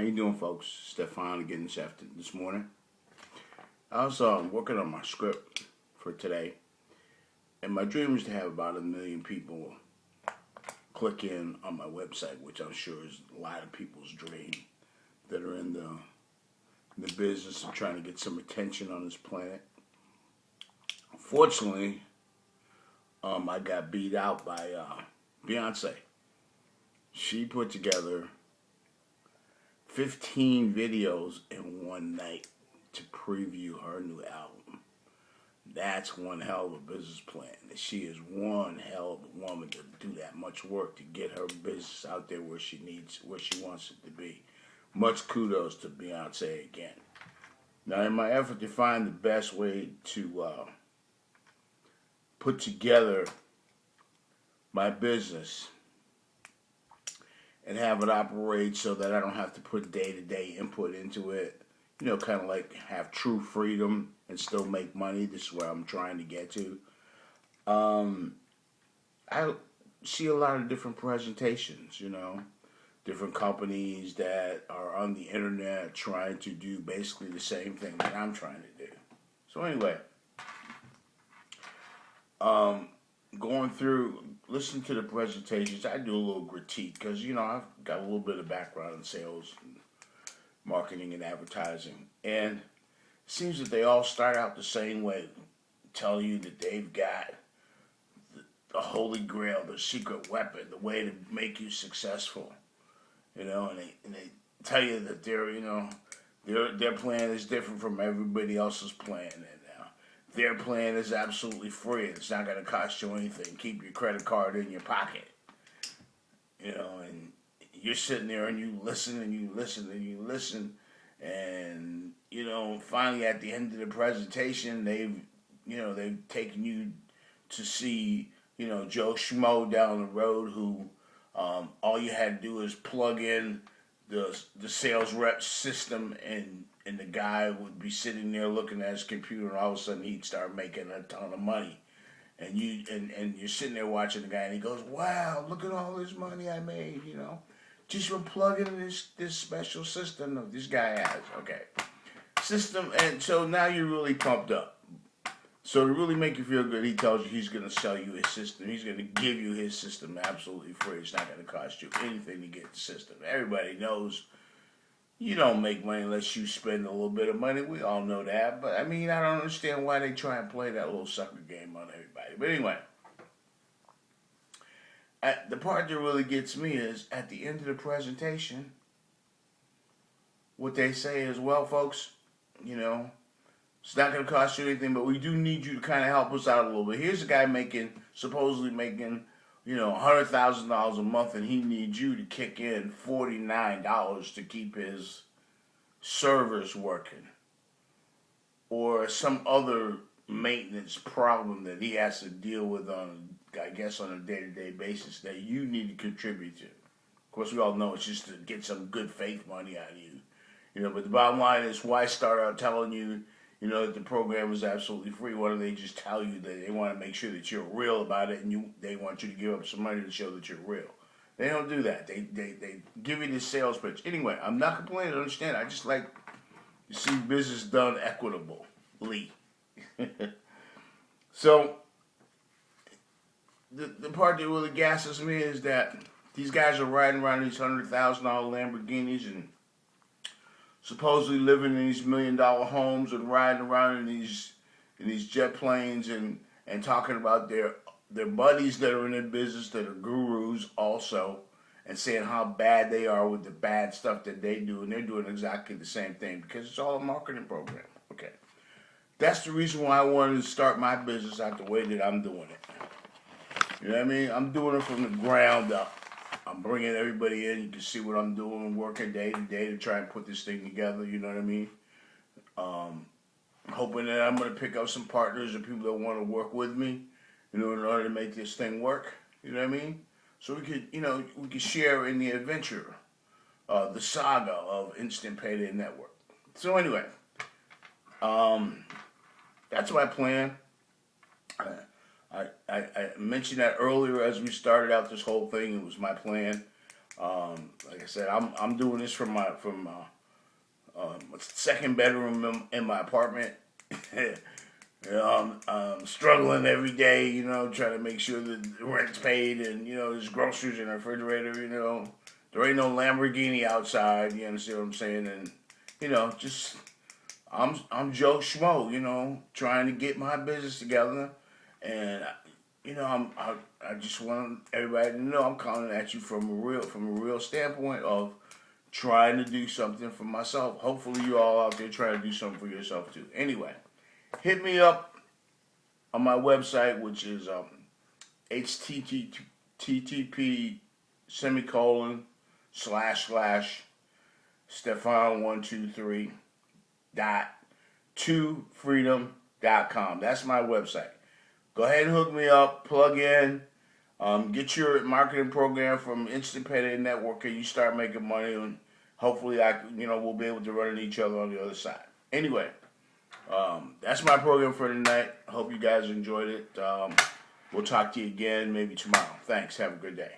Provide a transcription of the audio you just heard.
How you doing, folks? Stephan again this morning. I was working on my script for today, and my dream is to have about 1 million people click in on my website, which I'm sure is a lot of people's dream that are in the business of trying to get some attention on this planet. Unfortunately, I got beat out by Beyonce. She put together 15 videos in one night to preview her new album. That's one hell of a business plan. She is one hell of a woman to do that much work to get her business out there where she wants it to be. Much kudos to Beyonce again. Now, in my effort to find the best way to put together my business and have it operate so that I don't have to put day-to-day input into it, kind of like have true freedom and still make money. This is where I'm trying to get to. I see a lot of different presentations, different companies that are on the internet trying to do basically the same thing that I'm trying to do. So anyway, going through, listening to the presentations, I do a little critique because, I've got a little bit of background in sales, and marketing, and advertising. And it seems that they all start out the same way, tell you that they've got the holy grail, the secret weapon, the way to make you successful. And they tell you that their plan is different from everybody else's plan. And their plan is absolutely free. It's not going to cost you anything. Keep your credit card in your pocket. And you're sitting there and you listen and you listen and you listen. And, finally at the end of the presentation, they've taken you to see, Joe Schmo down the road who all you had to do is plug in the sales rep system and the guy would be sitting there looking at his computer, and all of a sudden he'd start making a ton of money. And you're sitting there watching the guy, and he goes, "Wow, look at all this money I made, just from plugging in this special system that this guy has." Okay, system, and so now you're really pumped up. So to really make you feel good, he tells you he's going to sell you his system. He's going to give you his system absolutely free. It's not going to cost you anything to get the system. Everybody knows you don't make money unless you spend a little bit of money. We all know that. But, I don't understand why they try and play that little sucker game on everybody. But anyway, the part that really gets me is at the end of the presentation, what they say is, well, folks, it's not going to cost you anything, but we do need you to kind of help us out a little bit. Here's a guy supposedly making, $100,000 a month, and he needs you to kick in $49 to keep his servers working, or some other maintenance problem that he has to deal with on a day-to-day basis that you need to contribute to. Of course, we all know it's just to get some good faith money out of you, But the bottom line is, why start out telling you, that the program is absolutely free? Why don't they just tell you that they want to make sure that you're real about it, and they want you to give up some money to show that you're real? They don't do that. They give you this sales pitch. Anyway, I'm not complaining. Understand? I just like to see business done equitably. So the part that really gasses me is that these guys are riding around in these $100,000 Lamborghinis and supposedly living in these $1 million homes and riding around in these jet planes and talking about their buddies that are in their business that are gurus also, and saying how bad they are with the bad stuff that they do, and they're doing exactly the same thing because it's all a marketing program. Okay, that's the reason why I wanted to start my business out the way that I'm doing it. You know what I mean? I'm doing it from the ground up. I'm bringing everybody in. You can see what I'm doing, working day to day to try and put this thing together. You know what I mean? Hoping that I'm going to pick up some partners and people that want to work with me, in order to make this thing work. You know what I mean? So we could share in the adventure, the saga of Instant Payday Network. So anyway, that's my plan. I mentioned that earlier as we started out this whole thing. It was my plan. Like I said, I'm doing this from my second bedroom in my apartment. I'm struggling every day, trying to make sure that the rent's paid and, there's groceries in the refrigerator, There ain't no Lamborghini outside, you understand what I'm saying? And, just, I'm Joe Schmo, trying to get my business together. And, I just want everybody to know I'm calling at you from a real standpoint of trying to do something for myself. Hopefully you all out there trying to do something for yourself too. Anyway, hit me up on my website, which is http //Stephan123 2freedom.com. That's my website. Go ahead and hook me up, plug in, get your marketing program from Instant Payday Network, and you start making money, and hopefully we'll be able to run into each other on the other side. Anyway, that's my program for tonight. I hope you guys enjoyed it. We'll talk to you again maybe tomorrow. Thanks. Have a good day.